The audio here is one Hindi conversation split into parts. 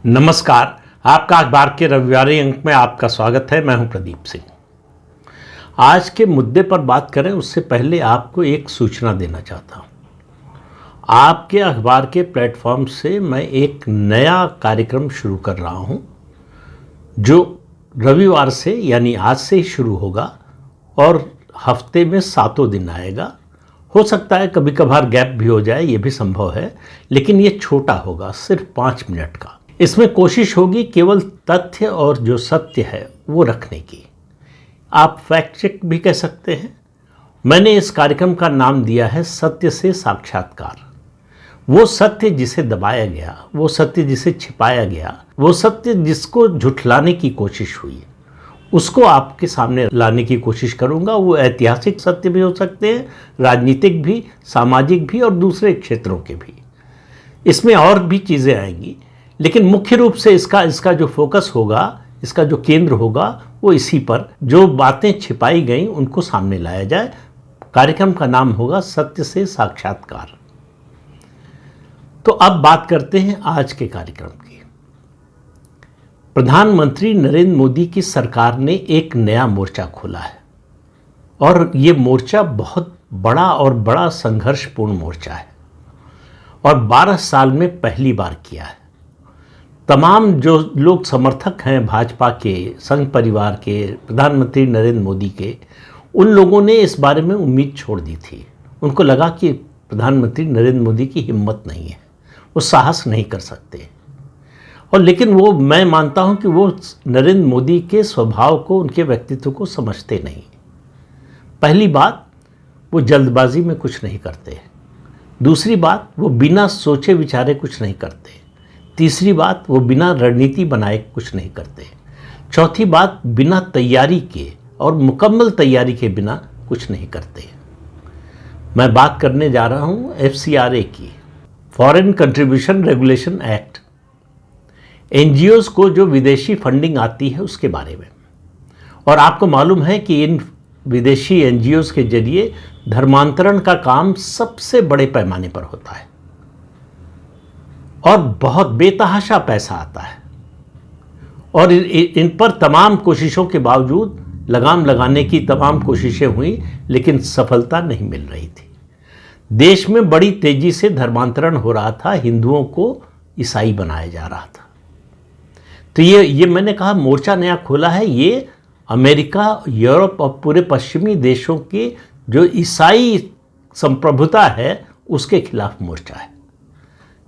नमस्कार। आपका अखबार के रविवारी अंक में आपका स्वागत है। मैं हूं प्रदीप सिंह। आज के मुद्दे पर बात करें उससे पहले आपको एक सूचना देना चाहता हूं। आपके अखबार के प्लेटफॉर्म से मैं एक नया कार्यक्रम शुरू कर रहा हूं जो रविवार से यानी आज से ही शुरू होगा और हफ्ते में 7 दिन आएगा। हो सकता है कभी कभार गैप भी हो जाए, ये भी संभव है, लेकिन ये छोटा होगा, सिर्फ 5 मिनट का। इसमें कोशिश होगी केवल तथ्य और जो सत्य है वो रखने की। आप फैक्ट चेक भी कह सकते हैं। मैंने इस कार्यक्रम का नाम दिया है सत्य से साक्षात्कार। वो सत्य जिसे दबाया गया, वो सत्य जिसे छिपाया गया, वो सत्य जिसको झुठलाने की कोशिश हुई, उसको आपके सामने लाने की कोशिश करूंगा। वो ऐतिहासिक सत्य भी हो सकते हैं, राजनीतिक भी, सामाजिक भी और दूसरे क्षेत्रों के भी। इसमें और भी चीज़ें आएंगी, लेकिन मुख्य रूप से इसका जो फोकस होगा, इसका जो केंद्र होगा, वो इसी पर जो बातें छिपाई गई उनको सामने लाया जाए। कार्यक्रम का नाम होगा सत्य से साक्षात्कार। तो अब बात करते हैं आज के कार्यक्रम की। प्रधानमंत्री नरेंद्र मोदी की सरकार ने एक नया मोर्चा खोला है और ये मोर्चा बहुत बड़ा संघर्षपूर्ण मोर्चा है और 12 साल में पहली बार किया है। तमाम जो लोग समर्थक हैं भाजपा के, संघ परिवार के, प्रधानमंत्री नरेंद्र मोदी के, उन लोगों ने इस बारे में उम्मीद छोड़ दी थी। उनको लगा कि प्रधानमंत्री नरेंद्र मोदी की हिम्मत नहीं है, वो साहस नहीं कर सकते। और लेकिन वो, मैं मानता हूं कि वो नरेंद्र मोदी के स्वभाव को, उनके व्यक्तित्व को समझते नहीं। पहली बात, वो जल्दबाजी में कुछ नहीं करते। दूसरी बात, वो बिना सोचे विचारे कुछ नहीं करते। तीसरी बात, वो बिना रणनीति बनाए कुछ नहीं करते। चौथी बात, बिना तैयारी के और मुकम्मल तैयारी के बिना कुछ नहीं करते। मैं बात करने जा रहा हूं FCRA की, foreign contribution regulation act. NGOs को जो विदेशी फंडिंग आती है उसके बारे में। और आपको मालूम है कि इन विदेशी NGOs के जरिए धर्मांतरण का काम सबसे बड़े पैमाने पर होता है और बहुत बेतहाशा पैसा आता है। और इन पर तमाम कोशिशों के बावजूद, लगाम लगाने की तमाम कोशिशें हुई, लेकिन सफलता नहीं मिल रही थी। देश में बड़ी तेजी से धर्मांतरण हो रहा था, हिंदुओं को ईसाई बनाया जा रहा था। तो ये मैंने कहा मोर्चा नया खोला है। ये अमेरिका, यूरोप और पूरे पश्चिमी देशों के जो ईसाई संप्रभुता है उसके खिलाफ मोर्चा है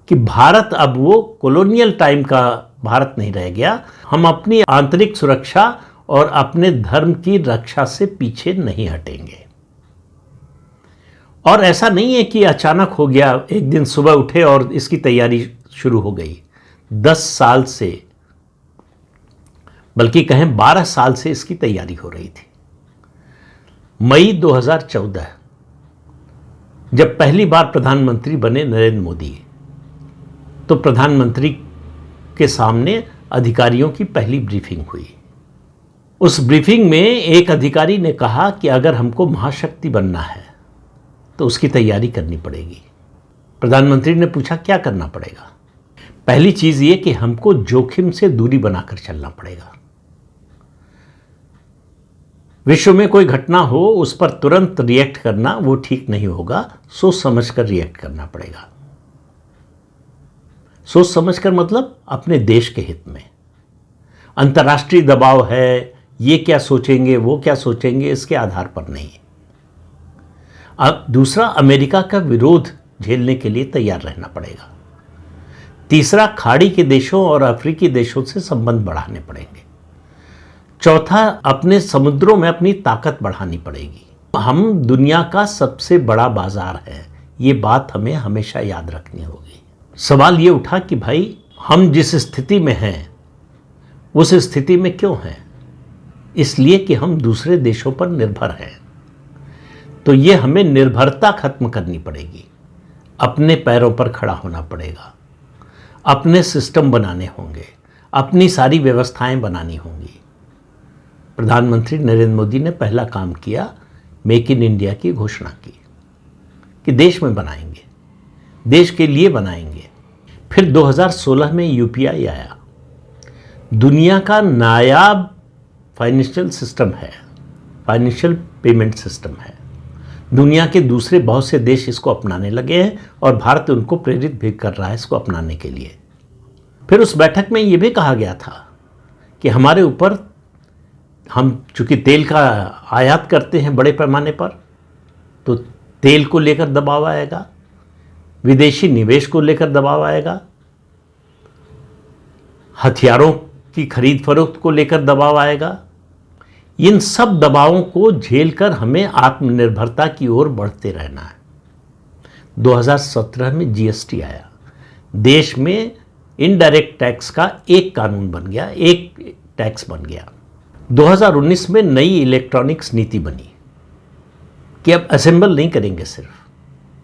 कि भारत अब वो कॉलोनियल टाइम का भारत नहीं रह गया। हम अपनी आंतरिक सुरक्षा और अपने धर्म की रक्षा से पीछे नहीं हटेंगे। और ऐसा नहीं है कि अचानक हो गया, एक दिन सुबह उठे और इसकी तैयारी शुरू हो गई। 10 साल से, बल्कि कहें 12 साल से इसकी तैयारी हो रही थी। मई 2014 जब पहली बार प्रधानमंत्री बने नरेंद्र मोदी, तो प्रधानमंत्री के सामने अधिकारियों की पहली ब्रीफिंग हुई। उस ब्रीफिंग में एक अधिकारी ने कहा कि अगर हमको महाशक्ति बनना है तो उसकी तैयारी करनी पड़ेगी। प्रधानमंत्री ने पूछा क्या करना पड़ेगा? पहली चीज ये कि हमको जोखिम से दूरी बनाकर चलना पड़ेगा। विश्व में कोई घटना हो उस पर तुरंत रिएक्ट करना वो ठीक नहीं होगा, सोच समझकर रिएक्ट करना पड़ेगा। सोच समझकर मतलब अपने देश के हित में। अंतर्राष्ट्रीय दबाव है, ये क्या सोचेंगे, वो क्या सोचेंगे, इसके आधार पर नहीं। अब दूसरा, अमेरिका का विरोध झेलने के लिए तैयार रहना पड़ेगा। तीसरा, खाड़ी के देशों और अफ्रीकी देशों से संबंध बढ़ाने पड़ेंगे। चौथा, अपने समुद्रों में अपनी ताकत बढ़ानी पड़ेगी। हम दुनिया का सबसे बड़ा बाजार है, ये बात हमें हमेशा याद रखनी होगी। सवाल ये उठा कि भाई हम जिस स्थिति में हैं उस स्थिति में क्यों हैं? इसलिए कि हम दूसरे देशों पर निर्भर हैं। तो ये हमें निर्भरता खत्म करनी पड़ेगी, अपने पैरों पर खड़ा होना पड़ेगा, अपने सिस्टम बनाने होंगे, अपनी सारी व्यवस्थाएं बनानी होंगी। प्रधानमंत्री नरेंद्र मोदी ने पहला काम किया, मेक इन इंडिया की घोषणा की कि देश में बनाएंगे, देश के लिए बनाएंगे। फिर 2016 में UPI आया दुनिया का नायाब फाइनेंशियल सिस्टम है, फाइनेंशियल पेमेंट सिस्टम है। दुनिया के दूसरे बहुत से देश इसको अपनाने लगे हैं और भारत उनको प्रेरित भी कर रहा है इसको अपनाने के लिए। फिर उस बैठक में ये भी कहा गया था कि हमारे ऊपर, हम चूंकि तेल का आयात करते हैं बड़े पैमाने पर, तो तेल को लेकर दबाव आएगा, विदेशी निवेश को लेकर दबाव आएगा, हथियारों की खरीद फरोख्त को लेकर दबाव आएगा। इन सब दबावों को झेलकर हमें आत्मनिर्भरता की ओर बढ़ते रहना है। 2017 में जीएसटी आया, देश में इनडायरेक्ट टैक्स का एक कानून बन गया, एक टैक्स बन गया। 2019 में नई इलेक्ट्रॉनिक्स नीति बनी कि अब असेंबल नहीं करेंगे, सिर्फ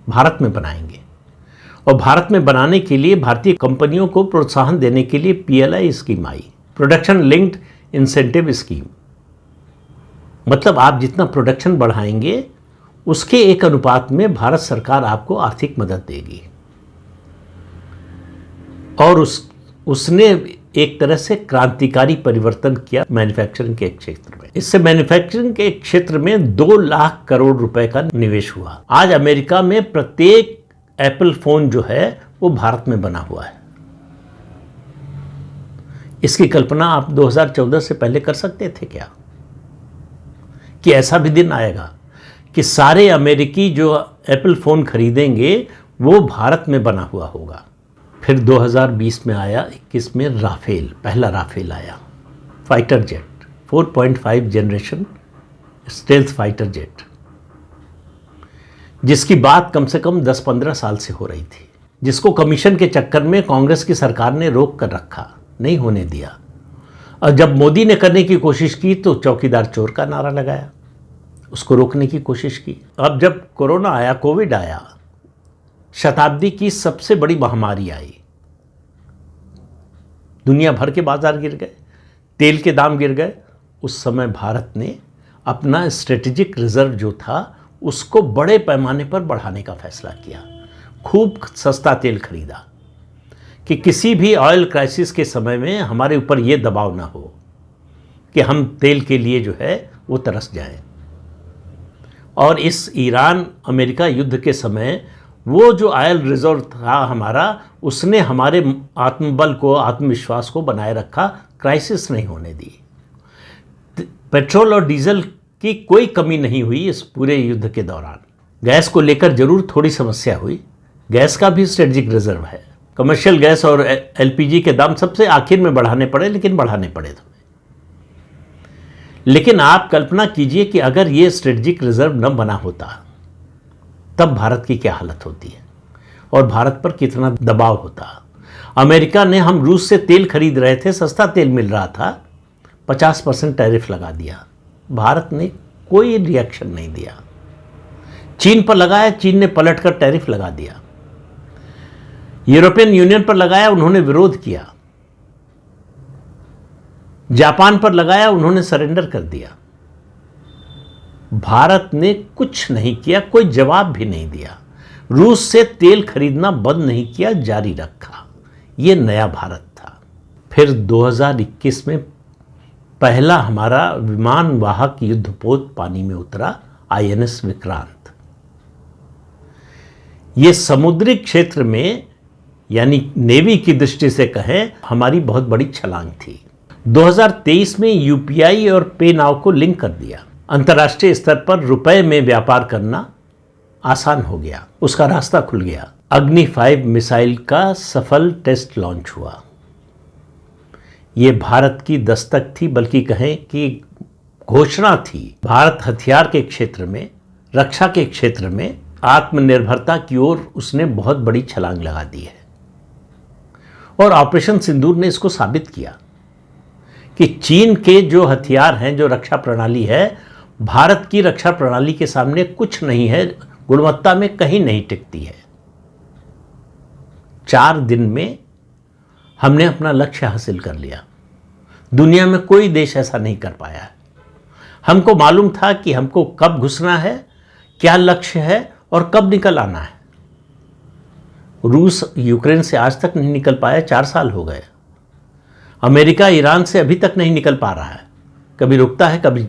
भारत में बनाएंगे। और भारत में बनाने के लिए भारतीय कंपनियों को प्रोत्साहन देने के लिए पीएलआई स्कीम आई, प्रोडक्शन लिंक्ड इंसेंटिव स्कीम। मतलब आप जितना प्रोडक्शन बढ़ाएंगे उसके एक अनुपात में भारत सरकार आपको आर्थिक मदद देगी। और उसने एक तरह से क्रांतिकारी परिवर्तन किया मैन्युफैक्चरिंग के क्षेत्र में। इससे मैन्युफैक्चरिंग के क्षेत्र में 2 लाख करोड़ रुपए का निवेश हुआ। आज अमेरिका में प्रत्येक एप्पल फोन जो है वो भारत में बना हुआ है। इसकी कल्पना आप 2014 से पहले कर सकते थे क्या, कि ऐसा भी दिन आएगा कि सारे अमेरिकी जो एप्पल फोन खरीदेंगे वो भारत में बना हुआ होगा। फिर 2020 में आया, 21 में राफेल, पहला राफेल आया, fighter jet, 4.5 generation stealth fighter jet, जिसकी बात कम से कम 10-15 साल से हो रही थी, जिसको कमीशन के चक्कर में कांग्रेस की सरकार ने रोक कर रखा, नहीं होने दिया। और जब मोदी ने करने की कोशिश की तो चौकीदार चोर का नारा लगाया, उसको रोकने की कोशिश की। अब जब कोरोना आया, कोविड आया, शताब्दी की सबसे बड़ी महामारी आई, दुनिया भर के बाजार गिर गए, तेल के दाम गिर गए। उस समय भारत ने अपना स्ट्रेटेजिक रिजर्व जो था उसको बड़े पैमाने पर बढ़ाने का फैसला किया, खूब सस्ता तेल खरीदा कि किसी भी ऑयल क्राइसिस के समय में हमारे ऊपर ये दबाव ना हो कि हम तेल के लिए जो है वो तरस जाएं। और इस ईरान अमेरिका युद्ध के समय वो जो ऑयल रिजर्व था हमारा, उसने हमारे आत्मबल को, आत्मविश्वास को बनाए रखा, क्राइसिस नहीं होने दी। पेट्रोल और डीजल की कोई कमी नहीं हुई इस पूरे युद्ध के दौरान। गैस को लेकर जरूर थोड़ी समस्या हुई, गैस का भी स्ट्रेटेजिक रिजर्व है। कमर्शियल गैस और एलपीजी के दाम सबसे आखिर में बढ़ाने पड़े, लेकिन बढ़ाने पड़े तुम्हें। लेकिन आप कल्पना कीजिए कि अगर ये स्ट्रेटेजिक रिजर्व न बना होता तब भारत की क्या हालत होती है और भारत पर कितना दबाव होता। अमेरिका ने, हम रूस से तेल खरीद रहे थे, सस्ता तेल मिल रहा था, 50% टैरिफ लगा दिया। भारत ने कोई रिएक्शन नहीं दिया। चीन पर लगाया, चीन ने पलटकर टैरिफ लगा दिया। यूरोपियन यूनियन पर लगाया, उन्होंने विरोध किया। जापान पर लगाया, उन्होंने सरेंडर कर दिया। भारत ने कुछ नहीं किया, कोई जवाब भी नहीं दिया। रूस से तेल खरीदना बंद नहीं किया, जारी रखा। ये नया भारत था। फिर 2021 में पहला हमारा विमान वाहक युद्धपोत पानी में उतरा, आईएनएस विक्रांत। ये समुद्री क्षेत्र में, यानी नेवी की दृष्टि से कहें, हमारी बहुत बड़ी छलांग थी। 2023 में यूपीआई और पे नाउ को लिंक कर दिया। अंतर्राष्ट्रीय स्तर पर रुपए में व्यापार करना आसान हो गया, उसका रास्ता खुल गया। अग्नि 5 मिसाइल का सफल टेस्ट लॉन्च हुआ। ये भारत की दस्तक थी, बल्कि कहें कि घोषणा थी। भारत हथियार के क्षेत्र में, रक्षा के क्षेत्र में आत्मनिर्भरता की ओर उसने बहुत बड़ी छलांग लगा दी है। और ऑपरेशन सिंदूर ने इसको साबित किया कि चीन के जो हथियार हैं, जो रक्षा प्रणाली है, भारत की रक्षा प्रणाली के सामने कुछ नहीं है, गुणवत्ता में कहीं नहीं टिकती है। 4 दिन में हमने अपना लक्ष्य हासिल कर लिया। दुनिया में कोई देश ऐसा नहीं कर पाया है। हमको मालूम था कि हमको कब घुसना है, क्या लक्ष्य है और कब निकल आना है। रूस यूक्रेन से आज तक नहीं निकल पाया, 4 साल हो गए। अमेरिका ईरान से अभी तक नहीं निकल पा रहा है, कभी रुकता है, कभी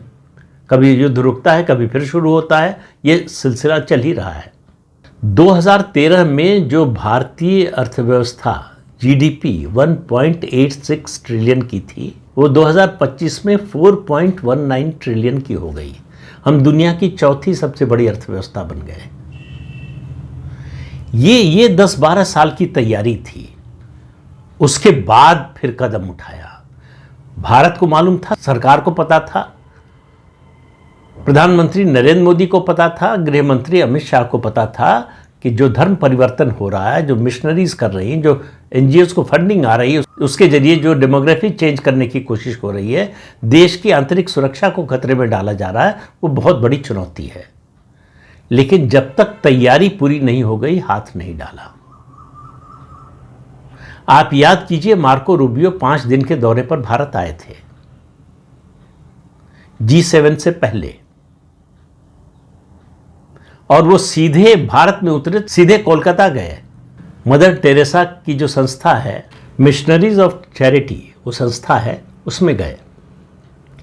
कभी युद्ध रुकता है, कभी फिर शुरू होता है, ये सिलसिला चल ही रहा है। 2013 में जो भारतीय अर्थव्यवस्था जीडीपी 1.86 ट्रिलियन की थी, वो 2025 में 4.19 ट्रिलियन की हो गई। हम दुनिया की चौथी सबसे बड़ी अर्थव्यवस्था बन गए। ये 10-12 साल की तैयारी थी। उसके बाद फिर कदम उठाया। भारत को मालूम था, सरकार को पता था, प्रधानमंत्री नरेंद्र मोदी को पता था, गृह मंत्री अमित शाह को पता था कि जो धर्म परिवर्तन हो रहा है, जो मिशनरीज कर रही हैं, जो एनजीओज को फंडिंग आ रही है, उसके जरिए जो डेमोग्राफी चेंज करने की कोशिश हो रही है, देश की आंतरिक सुरक्षा को खतरे में डाला जा रहा है, वो बहुत बड़ी चुनौती है। लेकिन जब तक तैयारी पूरी नहीं हो गई, हाथ नहीं डाला। आप याद कीजिए, मार्को रूबियो 5 दिन के दौरे पर भारत आए थे, G7 से पहले, और वो सीधे भारत में उतरे, सीधे कोलकाता गए। मदर टेरेसा की जो संस्था है, मिशनरीज ऑफ चैरिटी, वो संस्था है, उसमें गए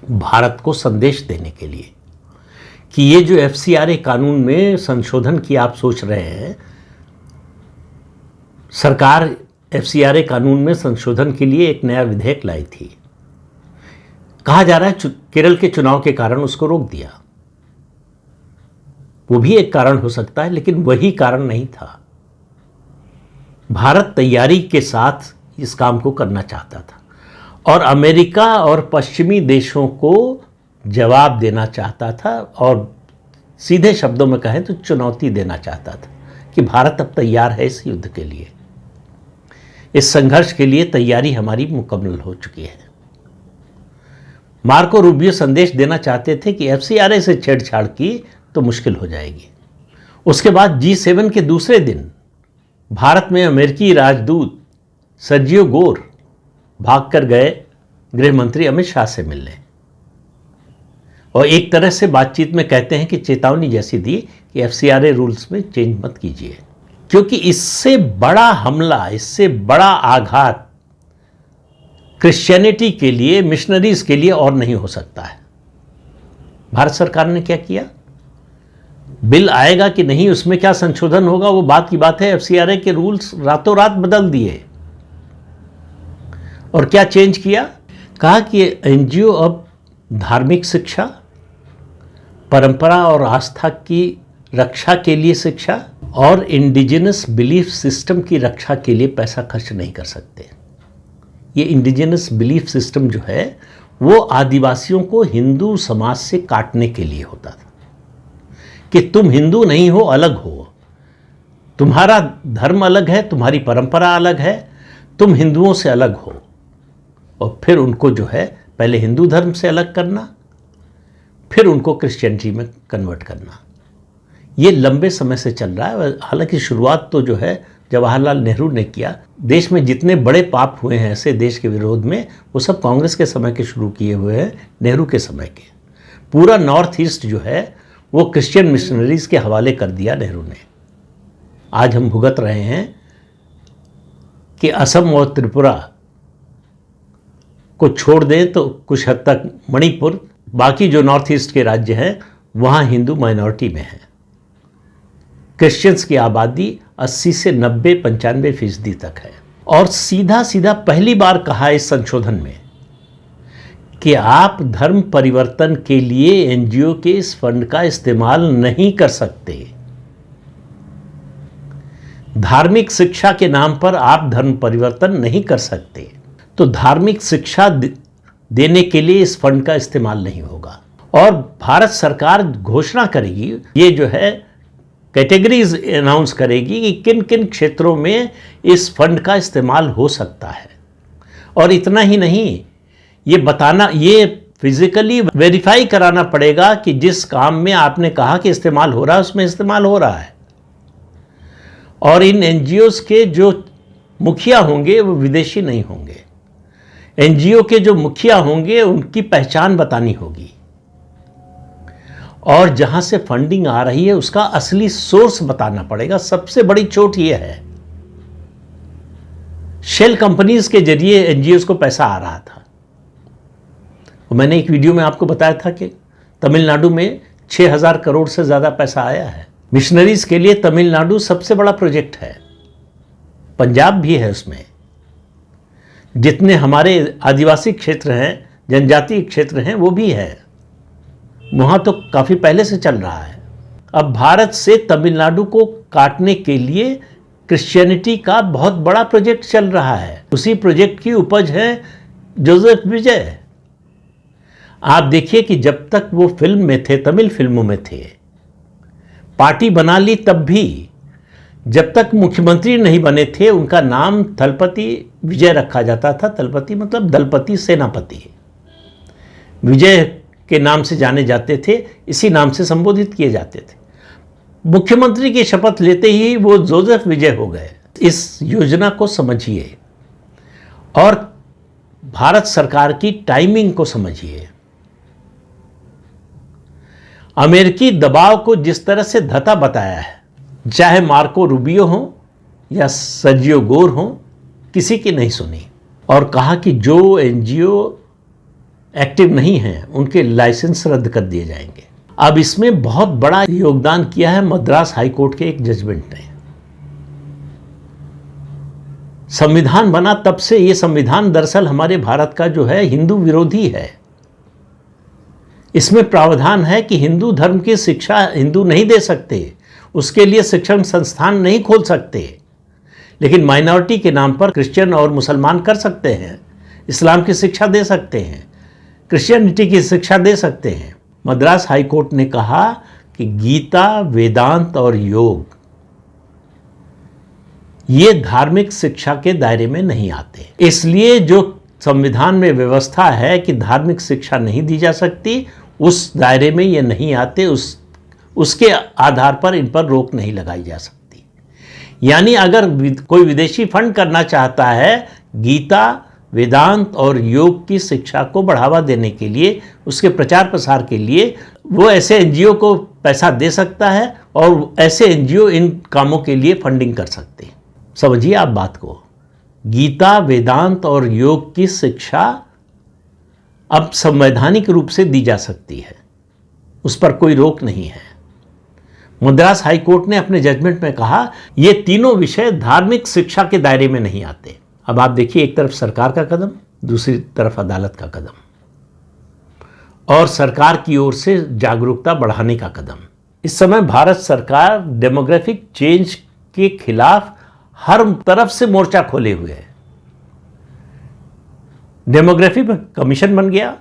भारत को संदेश देने के लिए कि ये जो FCRA कानून में संशोधन की आप सोच रहे हैं, सरकार FCRA कानून में संशोधन के लिए एक नया विधेयक लाई थी। कहा जा रहा है केरल के चुनाव के कारण उसको रोक दिया। वो भी एक कारण हो सकता है, लेकिन वही कारण नहीं था। भारत तैयारी के साथ इस काम को करना चाहता था और अमेरिका और पश्चिमी देशों को जवाब देना चाहता था, और सीधे शब्दों में कहें तो चुनौती देना चाहता था कि भारत अब तैयार है इस युद्ध के लिए, इस संघर्ष के लिए तैयारी हमारी मुकम्मल हो चुकी है। मार्को रूबियो संदेश देना चाहते थे कि FCRA से छेड़छाड़ की तो मुश्किल हो जाएगी। उसके बाद G7 के दूसरे दिन भारत में अमेरिकी राजदूत सर्जियो गोर भागकर गए गृह मंत्री अमित शाह से मिलने, और एक तरह से बातचीत में कहते हैं कि चेतावनी जैसी दी कि FCRA रूल्स में चेंज मत कीजिए, क्योंकि इससे बड़ा हमला, इससे बड़ा आघात क्रिश्चियनिटी के लिए, मिशनरीज के लिए और नहीं हो सकता है। भारत सरकार ने क्या किया? बिल आएगा कि नहीं, उसमें क्या संशोधन होगा वो बात की बात है। FCRA के रूल्स रातों रात बदल दिए, और क्या चेंज किया? कहा कि एनजीओ अब धार्मिक शिक्षा, परंपरा और आस्था की रक्षा के लिए शिक्षा और इंडिजिनस बिलीफ सिस्टम की रक्षा के लिए पैसा खर्च नहीं कर सकते। ये इंडिजिनस बिलीफ सिस्टम जो है, वो आदिवासियों को हिंदू समाज से काटने के लिए होता था कि तुम हिंदू नहीं हो, अलग हो, तुम्हारा धर्म अलग है, तुम्हारी परंपरा अलग है, तुम हिंदुओं से अलग हो। और फिर उनको जो है पहले हिंदू धर्म से अलग करना, फिर उनको क्रिश्चियनिटी में कन्वर्ट करना। ये लंबे समय से चल रहा है। हालांकि शुरुआत तो जो है जवाहरलाल नेहरू ने किया। देश में जितने बड़े पाप हुए हैं ऐसे देश के विरोध में, वो सब कांग्रेस के समय के शुरू किए हुए हैं, नेहरू के समय के। पूरा नॉर्थ ईस्ट जो है वो क्रिश्चियन मिशनरीज के हवाले कर दिया नेहरू ने। आज हम भुगत रहे हैं कि असम और त्रिपुरा को छोड़ दें तो कुछ हद तक मणिपुर, बाकी जो नॉर्थ ईस्ट के राज्य हैं वहाँ हिंदू माइनॉरिटी में है। क्रिश्चियंस की आबादी 80 से 90-95% तक है। और सीधा सीधा पहली बार कहा इस संशोधन में कि आप धर्म परिवर्तन के लिए एनजीओ के इस फंड का इस्तेमाल नहीं कर सकते। धार्मिक शिक्षा के नाम पर आप धर्म परिवर्तन नहीं कर सकते, तो धार्मिक शिक्षा देने के लिए इस फंड का इस्तेमाल नहीं होगा। और भारत सरकार घोषणा करेगी, ये जो है कैटेगरीज अनाउंस करेगी कि किन किन क्षेत्रों में इस फंड का इस्तेमाल हो सकता है। और इतना ही नहीं, ये बताना, ये फिजिकली वेरीफाई कराना पड़ेगा कि जिस काम में आपने कहा कि इस्तेमाल हो रहा है उसमें इस्तेमाल हो रहा है। और इन एनजीओज के जो मुखिया होंगे वो विदेशी नहीं होंगे। एनजीओ के जो मुखिया होंगे उनकी पहचान बतानी होगी, और जहां से फंडिंग आ रही है उसका असली सोर्स बताना पड़ेगा। सबसे बड़ी चोट यह है शेल कंपनीज के जरिए एनजीओज को पैसा आ रहा था। और मैंने एक वीडियो में आपको बताया था कि तमिलनाडु में 6,000 करोड़ से ज़्यादा पैसा आया है। मिशनरीज के लिए तमिलनाडु सबसे बड़ा प्रोजेक्ट है, पंजाब भी है उसमें। जितने हमारे आदिवासी क्षेत्र हैं, जनजातीय क्षेत्र हैं, वो भी है, वहाँ तो काफ़ी पहले से चल रहा है। अब भारत से तमिलनाडु को काटने के लिए क्रिश्चियनिटी का बहुत बड़ा प्रोजेक्ट चल रहा है। उसी प्रोजेक्ट की उपज है जोसेफ विजय। आप देखिए कि जब तक वो फिल्म में थे, तमिल फिल्मों में थे, पार्टी बना ली, तब भी जब तक मुख्यमंत्री नहीं बने थे उनका नाम थलपति विजय रखा जाता था। थलपति मतलब दलपति, सेनापति। विजय के नाम से जाने जाते थे, इसी नाम से संबोधित किए जाते थे। मुख्यमंत्री की शपथ लेते ही वो जोसेफ विजय हो गए। इस योजना को समझिए और भारत सरकार की टाइमिंग को समझिए। अमेरिकी दबाव को जिस तरह से धता बताया है, चाहे मार्को रूबियो हो या सर्जियो गोर हो, किसी की नहीं सुनी। और कहा कि जो एनजीओ एक्टिव नहीं हैं उनके लाइसेंस रद्द कर दिए जाएंगे। अब इसमें बहुत बड़ा योगदान किया है मद्रास हाईकोर्ट के एक जजमेंट ने। संविधान बना तब से ये संविधान दरअसल हमारे भारत का जो है हिंदू विरोधी है। इसमें प्रावधान है कि हिंदू धर्म की शिक्षा हिंदू नहीं दे सकते, उसके लिए शिक्षण संस्थान नहीं खोल सकते, लेकिन माइनॉरिटी के नाम पर क्रिश्चियन और मुसलमान कर सकते हैं, इस्लाम की शिक्षा दे सकते हैं, क्रिश्चियनिटी की शिक्षा दे सकते हैं। मद्रास हाईकोर्ट ने कहा कि गीता, वेदांत और योग ये धार्मिक शिक्षा के दायरे में नहीं आते। इसलिए जो संविधान में व्यवस्था है कि धार्मिक शिक्षा नहीं दी जा सकती, उस दायरे में ये नहीं आते, उसके आधार पर इन पर रोक नहीं लगाई जा सकती। यानी अगर कोई विदेशी फंड करना चाहता है गीता, वेदांत और योग की शिक्षा को बढ़ावा देने के लिए, उसके प्रचार प्रसार के लिए, वो ऐसे एनजीओ को पैसा दे सकता है और ऐसे एनजीओ इन कामों के लिए फंडिंग कर सकते हैं। समझिए आप बात को। गीता, वेदांत और योग की शिक्षा अब संवैधानिक रूप से दी जा सकती है, उस पर कोई रोक नहीं है। मद्रास हाईकोर्ट ने अपने जजमेंट में कहा ये तीनों विषय धार्मिक शिक्षा के दायरे में नहीं आते। अब आप देखिए, एक तरफ सरकार का कदम, दूसरी तरफ अदालत का कदम और सरकार की ओर से जागरूकता बढ़ाने का कदम। इस समय भारत सरकार डेमोग्राफिक चेंज के खिलाफ हर तरफ से मोर्चा खोले हुए है। डेमोग्राफी पर कमीशन बन गया,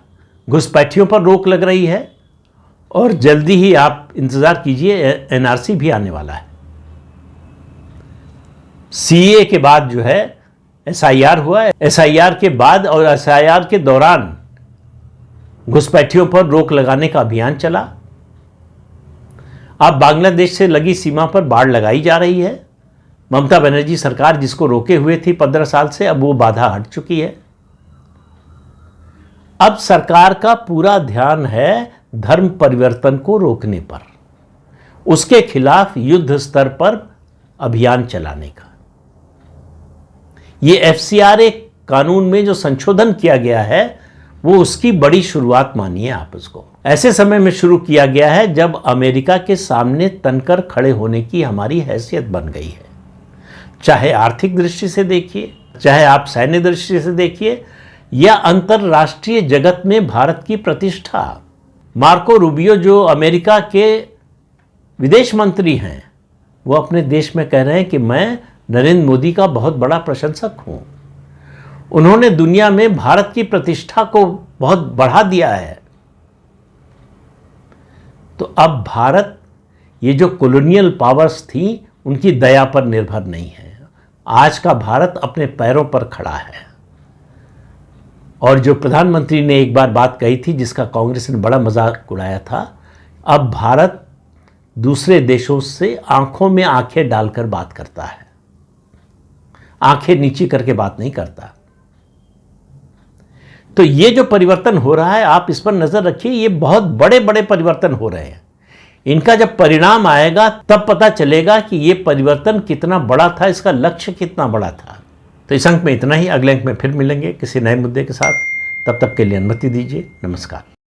घुसपैठियों पर रोक लग रही है और जल्दी ही आप इंतजार कीजिए एनआरसी भी आने वाला है। सीए के बाद जो है एसआईआर हुआ है, एसआईआर के बाद और एसआईआर के दौरान घुसपैठियों पर रोक लगाने का अभियान चला। अब बांग्लादेश से लगी सीमा पर बाड़ लगाई जा रही है। ममता बनर्जी सरकार जिसको रोके हुए थी 15 साल से, अब वो बाधा हट चुकी है। अब सरकार का पूरा ध्यान है धर्म परिवर्तन को रोकने पर, उसके खिलाफ युद्ध स्तर पर अभियान चलाने का। ये एफसीआरए कानून में जो संशोधन किया गया है वो उसकी बड़ी शुरुआत मानिए आप उसको। ऐसे समय में शुरू किया गया है जब अमेरिका के सामने तनकर खड़े होने की हमारी हैसियत बन गई है। चाहे आर्थिक दृष्टि से देखिए, चाहे आप सैन्य दृष्टि से देखिए, या अंतरराष्ट्रीय जगत में भारत की प्रतिष्ठा। मार्को रूबियो जो अमेरिका के विदेश मंत्री हैं, वो अपने देश में कह रहे हैं कि मैं नरेंद्र मोदी का बहुत बड़ा प्रशंसक हूं। उन्होंने दुनिया में भारत की प्रतिष्ठा को बहुत बढ़ा दिया है। तो अब भारत, ये जो कॉलोनियल पावर्स थी, उनकी दया पर निर्भर नहीं है। आज का भारत अपने पैरों पर खड़ा है। और जो प्रधानमंत्री ने एक बार बात कही थी जिसका कांग्रेस ने बड़ा मजाक उड़ाया था, अब भारत दूसरे देशों से आंखों में आंखें डालकर बात करता है, आंखें नीची करके बात नहीं करता। तो ये जो परिवर्तन हो रहा है, आप इस पर नजर रखिए, ये बहुत बड़े बड़े परिवर्तन हो रहे हैं। इनका जब परिणाम आएगा तब पता चलेगा कि ये परिवर्तन कितना बड़ा था, इसका लक्ष्य कितना बड़ा था। तो इस अंक में इतना ही। अगले अंक में फिर मिलेंगे किसी नए मुद्दे के साथ। तब तक के लिए अनुमति दीजिए। नमस्कार।